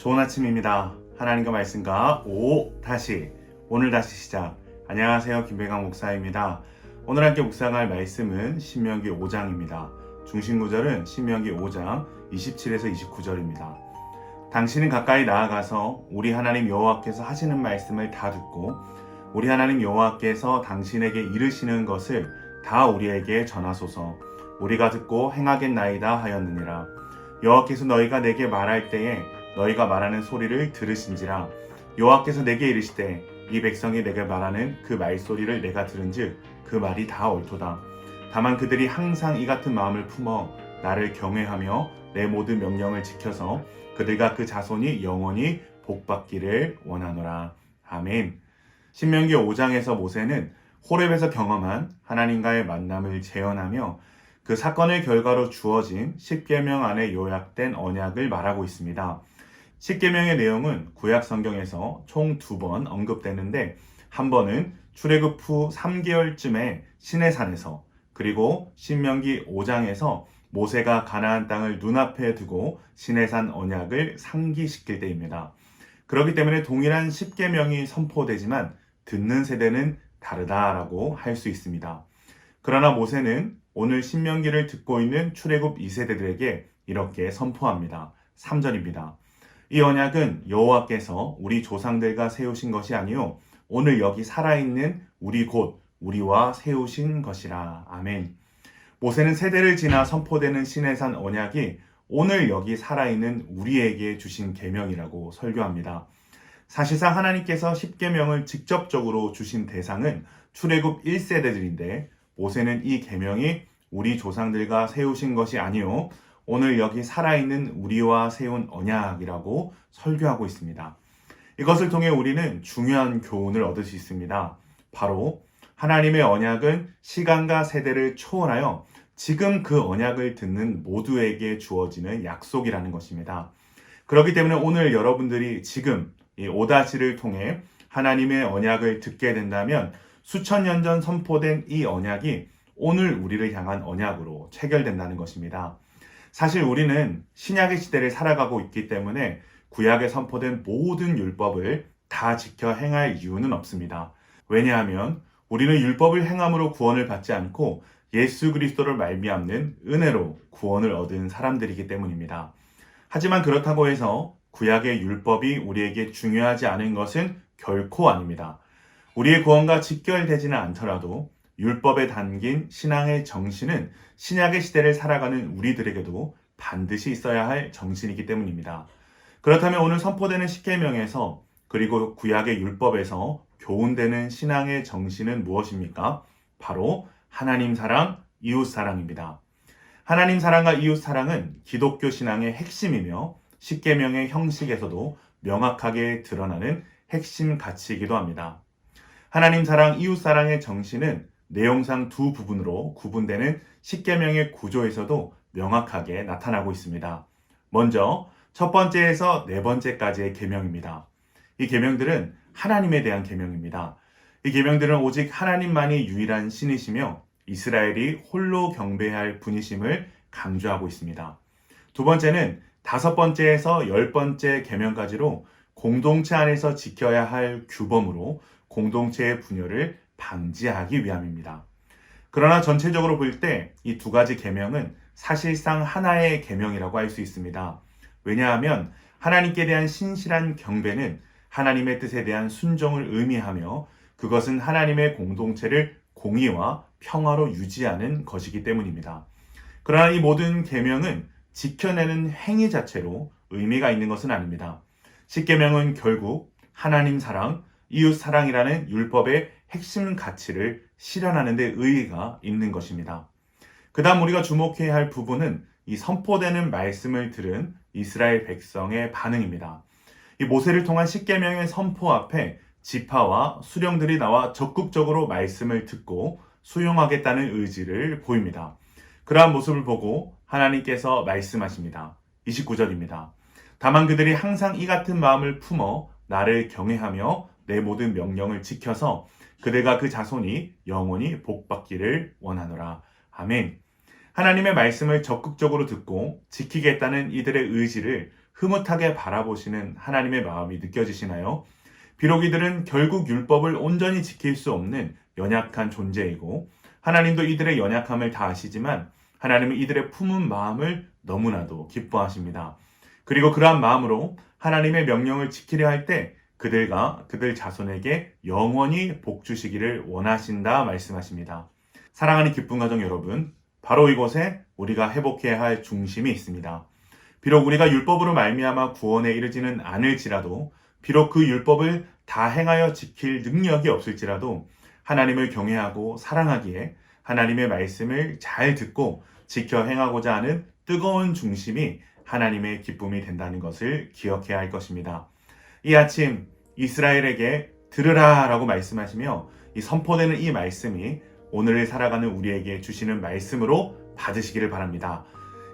좋은 아침입니다. 하나님과 말씀과 오늘 다시 시작. 안녕하세요. 김배강 목사입니다. 오늘 함께 묵상할 말씀은 신명기 5장입니다. 중심 구절은 신명기 5장 27에서 29절입니다. 당신은 가까이 나아가서 우리 하나님 여호와께서 하시는 말씀을 다 듣고 우리 하나님 여호와께서 당신에게 이르시는 것을 다 우리에게 전하소서. 우리가 듣고 행하겠나이다 하였느니라. 여호와께서 너희가 내게 말할 때에 너희가 말하는 소리를 들으신지라. 여호와께서 내게 이르시되 이 백성이 내게 말하는 그 말소리를 내가 들은즉 그 말이 다 옳도다. 다만 그들이 항상 이 같은 마음을 품어 나를 경외하며 내 모든 명령을 지켜서 그들과 그 자손이 영원히 복받기를 원하노라. 아멘. 신명기 5장에서 모세는 호렙에서 경험한 하나님과의 만남을 재현하며 그 사건의 결과로 주어진 십계명 안에 요약된 언약을 말하고 있습니다. 십계명의 내용은 구약 성경에서 총 2번 언급되는데 한 번은 출애굽 후 3개월쯤에 시내산에서, 그리고 신명기 5장에서 모세가 가나안 땅을 눈앞에 두고 시내산 언약을 상기시킬 때입니다. 그렇기 때문에 동일한 십계명이 선포되지만 듣는 세대는 다르다라고 할 수 있습니다. 그러나 모세는 오늘 신명기를 듣고 있는 출애굽 2세대들에게 이렇게 선포합니다. 3절입니다. 이 언약은 여호와께서 우리 조상들과 세우신 것이 아니요 오늘 여기 살아있는 우리 곧 우리와 세우신 것이라. 아멘. 모세는 세대를 지나 선포되는 시내산 언약이 오늘 여기 살아있는 우리에게 주신 계명이라고 설교합니다. 사실상 하나님께서 십계명을 직접적으로 주신 대상은 출애굽 1세대들인데 모세는 이 계명이 우리 조상들과 세우신 것이 아니요 오늘 여기 살아있는 우리와 세운 언약이라고 설교하고 있습니다. 이것을 통해 우리는 중요한 교훈을 얻을 수 있습니다. 바로 하나님의 언약은 시간과 세대를 초월하여 지금 그 언약을 듣는 모두에게 주어지는 약속이라는 것입니다. 그렇기 때문에 오늘 여러분들이 지금 이 오다시를 통해 하나님의 언약을 듣게 된다면 수천 년 전 선포된 이 언약이 오늘 우리를 향한 언약으로 체결된다는 것입니다. 사실 우리는 신약의 시대를 살아가고 있기 때문에 구약에 선포된 모든 율법을 다 지켜 행할 이유는 없습니다. 왜냐하면 우리는 율법을 행함으로 구원을 받지 않고 예수 그리스도를 말미암는 은혜로 구원을 얻은 사람들이기 때문입니다. 하지만 그렇다고 해서 구약의 율법이 우리에게 중요하지 않은 것은 결코 아닙니다. 우리의 구원과 직결되지는 않더라도 율법에 담긴 신앙의 정신은 신약의 시대를 살아가는 우리들에게도 반드시 있어야 할 정신이기 때문입니다. 그렇다면 오늘 선포되는 십계명에서 그리고 구약의 율법에서 교훈되는 신앙의 정신은 무엇입니까? 바로 하나님 사랑, 이웃 사랑입니다. 하나님 사랑과 이웃 사랑은 기독교 신앙의 핵심이며 십계명의 형식에서도 명확하게 드러나는 핵심 가치이기도 합니다. 하나님 사랑, 이웃 사랑의 정신은 내용상 두 부분으로 구분되는 십계명의 구조에서도 명확하게 나타나고 있습니다. 먼저 첫 번째에서 네 번째까지의 계명입니다. 이 계명들은 하나님에 대한 계명입니다. 이 계명들은 오직 하나님만이 유일한 신이시며 이스라엘이 홀로 경배할 분이심을 강조하고 있습니다. 두 번째는 5번째에서 10번째 계명까지로 공동체 안에서 지켜야 할 규범으로 공동체의 분열을 방지하기 위함입니다. 그러나 전체적으로 볼 때 이 두 가지 계명은 사실상 하나의 계명이라고 할 수 있습니다. 왜냐하면 하나님께 대한 신실한 경배는 하나님의 뜻에 대한 순종을 의미하며 그것은 하나님의 공동체를 공의와 평화로 유지하는 것이기 때문입니다. 그러나 이 모든 계명은 지켜내는 행위 자체로 의미가 있는 것은 아닙니다. 십계명은 결국 하나님 사랑, 이웃 사랑이라는 율법의 핵심 가치를 실현하는 데 의의가 있는 것입니다. 그 다음 우리가 주목해야 할 부분은 이 선포되는 말씀을 들은 이스라엘 백성의 반응입니다. 이 모세를 통한 십계명의 선포 앞에 지파와 수령들이 나와 적극적으로 말씀을 듣고 수용하겠다는 의지를 보입니다. 그러한 모습을 보고 하나님께서 말씀하십니다. 29절입니다. 다만 그들이 항상 이 같은 마음을 품어 나를 경외하며 내 모든 명령을 지켜서 그들과 그 자손이 영원히 복받기를 원하노라. 아멘. 하나님의 말씀을 적극적으로 듣고 지키겠다는 이들의 의지를 흐뭇하게 바라보시는 하나님의 마음이 느껴지시나요? 비록 이들은 결국 율법을 온전히 지킬 수 없는 연약한 존재이고 하나님도 이들의 연약함을 다 아시지만 하나님은 이들의 품은 마음을 너무나도 기뻐하십니다. 그리고 그러한 마음으로 하나님의 명령을 지키려 할 때 그들과 그들 자손에게 영원히 복 주시기를 원하신다 말씀하십니다. 사랑하는 기쁨 가정 여러분, 바로 이곳에 우리가 회복해야 할 중심이 있습니다. 비록 우리가 율법으로 말미암아 구원에 이르지는 않을지라도 비록 그 율법을 다 행하여 지킬 능력이 없을지라도 하나님을 경외하고 사랑하기에 하나님의 말씀을 잘 듣고 지켜 행하고자 하는 뜨거운 중심이 하나님의 기쁨이 된다는 것을 기억해야 할 것입니다. 이 아침 이스라엘에게 들으라 라고 말씀하시며 이 선포되는 이 말씀이 오늘을 살아가는 우리에게 주시는 말씀으로 받으시기를 바랍니다.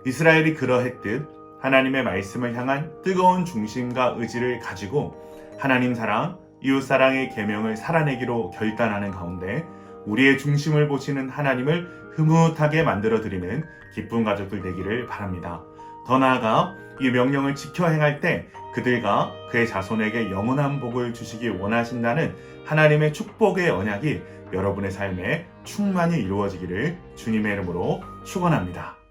이스라엘이 그러했듯 하나님의 말씀을 향한 뜨거운 중심과 의지를 가지고 하나님 사랑, 이웃 사랑의 계명을 살아내기로 결단하는 가운데 우리의 중심을 보시는 하나님을 흐뭇하게 만들어드리는 기쁜 가족들 되기를 바랍니다. 더 나아가 이 명령을 지켜 행할 때 그들과 그의 자손에게 영원한 복을 주시기 원하신다는 하나님의 축복의 언약이 여러분의 삶에 충만히 이루어지기를 주님의 이름으로 축원합니다.